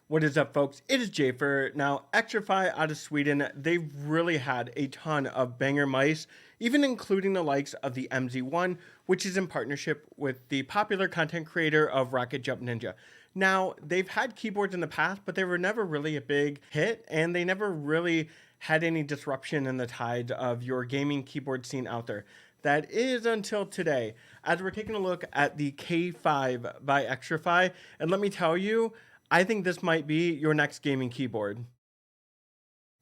What is up, folks? It is Jaypher. Now, Xtrfy out of Sweden, they've really had a ton of banger mice, even including the likes of the MZ1, which is in partnership with the popular content creator of Rocket Jump Ninja. Now, they've had keyboards in the past, but they were never really a big hit, and they never really had any disruption in the tides of your gaming keyboard scene out there. That is until today, as we're taking a look at the K5 by Xtrfy, and let me tell you, I think this might be your next gaming keyboard.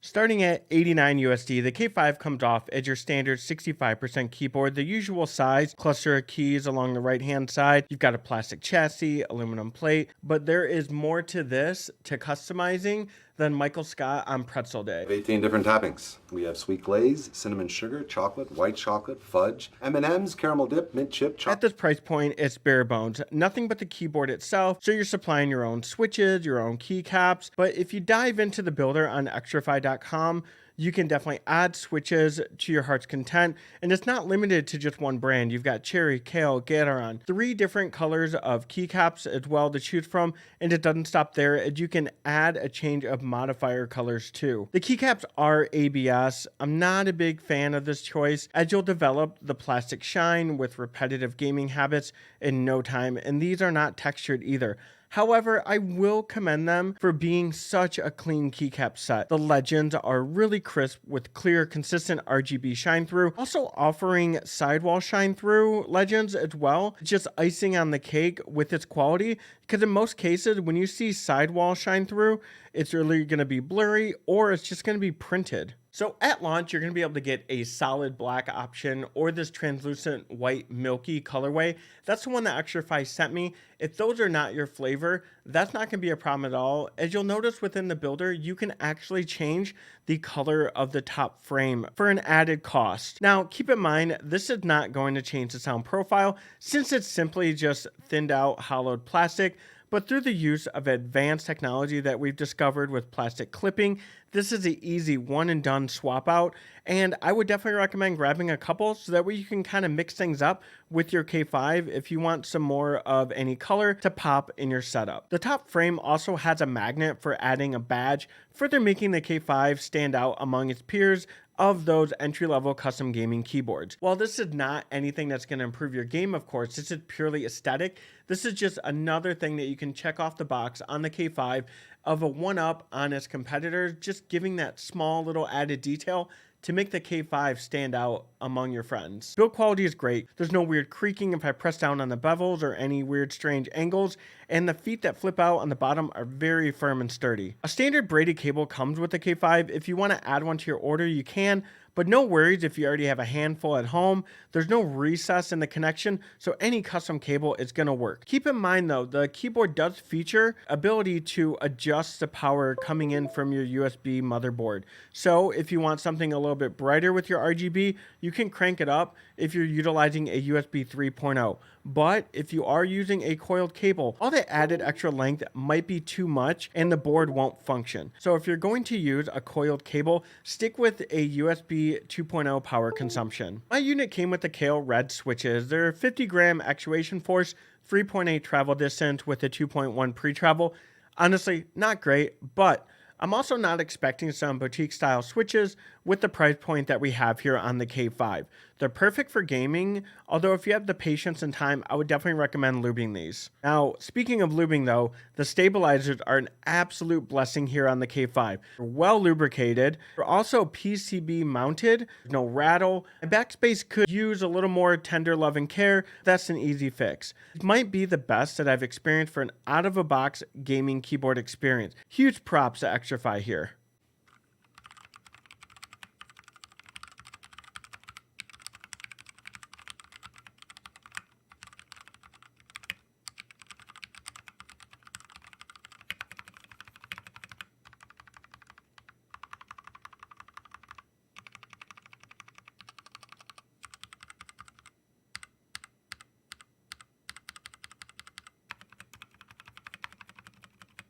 Starting at 89 USD, the K5 comes off as your standard 65% keyboard, the usual size, cluster of keys along the right-hand side. You've got a plastic chassis, aluminum plate, but there is more to this, to customizing, than Michael Scott on Pretzel Day. 18 different toppings. We have sweet glaze, cinnamon sugar, chocolate, white chocolate, fudge, M&Ms, caramel dip, mint chip, chocolate. At this price point, it's bare bones. Nothing but the keyboard itself, so you're supplying your own switches, your own keycaps. But if you dive into the builder on Xtrfy.com, you can definitely add switches to your heart's content, and it's not limited to just one brand. You've got cherry, kale, Gateron, 3 different colors of keycaps as well to choose from, and it doesn't stop there, as you can add a change of modifier colors too. The keycaps are ABS. I'm not a big fan of this choice, as you'll develop the plastic shine with repetitive gaming habits in no time, and these are not textured either. However, I will commend them for being such a clean keycap set. The legends are really crisp with clear, consistent RGB shine through, also offering sidewall shine through legends as well. Just icing on the cake with its quality, because in most cases, when you see sidewall shine through, it's really going to be blurry or it's just going to be printed. So at launch, you're going to be able to get a solid black option or this translucent white milky colorway. That's the one that Xtrfy sent me. If those are not your flavor, that's not going to be a problem at all. As you'll notice within the builder, you can actually change the color of the top frame for an added cost. Now, keep in mind, this is not going to change the sound profile since it's simply just thinned out hollowed plastic. But through the use of advanced technology that we've discovered with plastic clipping, this is an easy one and done swap out. And I would definitely recommend grabbing a couple so that way you can kind of mix things up with your K5 if you want some more of any color to pop in your setup. The top frame also has a magnet for adding a badge, further making the K5 stand out among its peers of those entry-level custom gaming keyboards. While this is not anything that's going to improve your game, of course, this is purely aesthetic. This is just another thing that you can check off the box on the K5 of a one-up on its competitors, just giving that small little added detail to make the K5 stand out among your friends. Build quality is great. There's no weird creaking if I press down on the bevels or any weird strange angles, and the feet that flip out on the bottom are very firm and sturdy. A standard braided cable comes with the K5. If you want to add one to your order, you can, but no worries if you already have a handful at home. There's no recess in the connection, so any custom cable is going to work. Keep in mind though, the keyboard does feature ability to adjust the power coming in from your USB motherboard. So if you want something a little bit brighter with your RGB, you can crank it up if you're utilizing a USB 3.0. But if you are using a coiled cable, all that added extra length might be too much and the board won't function. So if you're going to use a coiled cable, stick with a USB 2.0 power consumption. My unit came with the Kale Red switches. They're 50-gram actuation force, 3.8 travel distance with a 2.1 pre-travel. Honestly, not great, but I'm also not expecting some boutique style switches with the price point that we have here on the K5. They're perfect for gaming, although if you have the patience and time, I would definitely recommend lubing these. Now, speaking of lubing though, the stabilizers are an absolute blessing here on the K5. They're well lubricated. They're also PCB mounted, no rattle. My backspace could use a little more tender love and care. That's an easy fix. It might be the best that I've experienced for an out-of-a-box gaming keyboard experience. Huge props to Xtrfy here.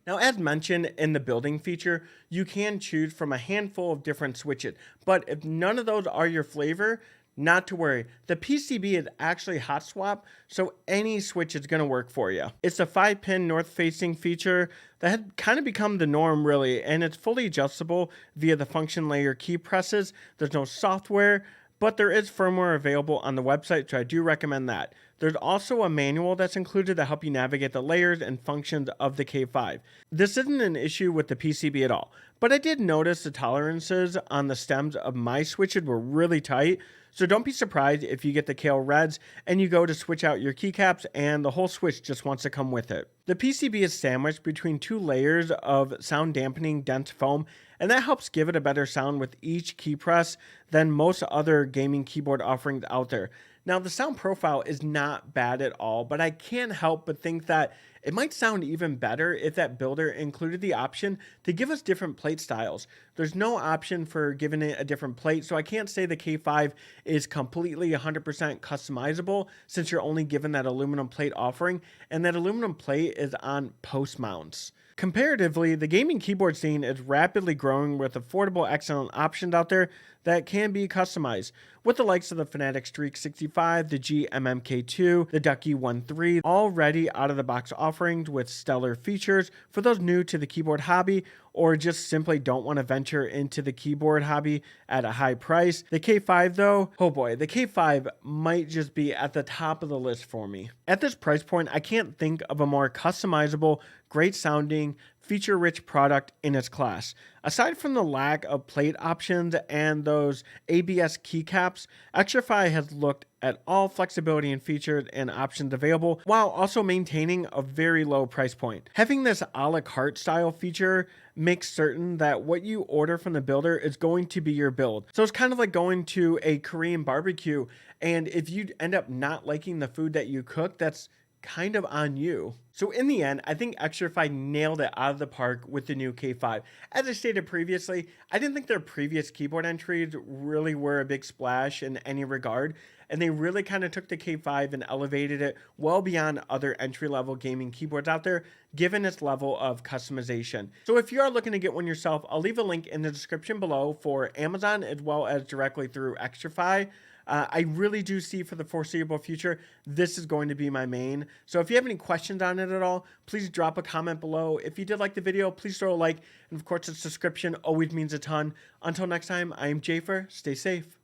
Now, as mentioned in the building feature, you can choose from a handful of different switches, but if none of those are your flavor, Not to worry, the PCB is actually hot swap, so any switch is going to work for you. It's a 5-pin north-facing feature that had kind of become the norm really, and it's fully adjustable via the function layer key presses. There's no software, but there is firmware available on the website, so I do recommend that. There's also a manual that's included to help you navigate the layers and functions of the K5. This isn't an issue with the PCB at all, but I did notice the tolerances on the stems of my switches were really tight, so don't be surprised if you get the Kale Reds and you go to switch out your keycaps and the whole switch just wants to come with it. The PCB is sandwiched between 2 layers of sound dampening dense foam, and that helps give it a better sound with each key press than most other gaming keyboard offerings out there. Now, the sound profile is not bad at all, but I can't help but think that it might sound even better if that builder included the option to give us different plate styles. There's no option for giving it a different plate, so I can't say the K5 is completely 100% customizable since you're only given that aluminum plate offering, and that aluminum plate is on post mounts. Comparatively, the gaming keyboard scene is rapidly growing with affordable, excellent options out there that can be customized, with the likes of the Fnatic Streak 65, the GMMK2, the Ducky 1.3, already out-of-the-box offerings with stellar features for those new to the keyboard hobby or just simply don't want to venture into the keyboard hobby at a high price. The K5 though, oh boy, the K5 might just be at the top of the list for me. At this price point, I can't think of a more customizable, great sounding, feature-rich product in its class. Aside from the lack of plate options and those ABS keycaps, Xtrfy has looked at all flexibility and features and options available while also maintaining a very low price point. Having this a la carte style feature makes certain that what you order from the builder is going to be your build. So it's kind of like going to a Korean barbecue, and if you end up not liking the food that you cook, that's kind of on you. So in the end, I think Xtrfy nailed it out of the park with the new K5. As I stated previously, I didn't think their previous keyboard entries really were a big splash in any regard, and they really kind of took the K5 and elevated it well beyond other entry-level gaming keyboards out there, given its level of customization. So if you are looking to get one yourself, I'll leave a link in the description below for Amazon as well as directly through Xtrfy. I really do see for the foreseeable future, this is going to be my main. So if you have any questions on it at all, please drop a comment below. If you did like the video, please throw a like. And of course, a subscription always means a ton. Until next time, I am Jaypher. Stay safe.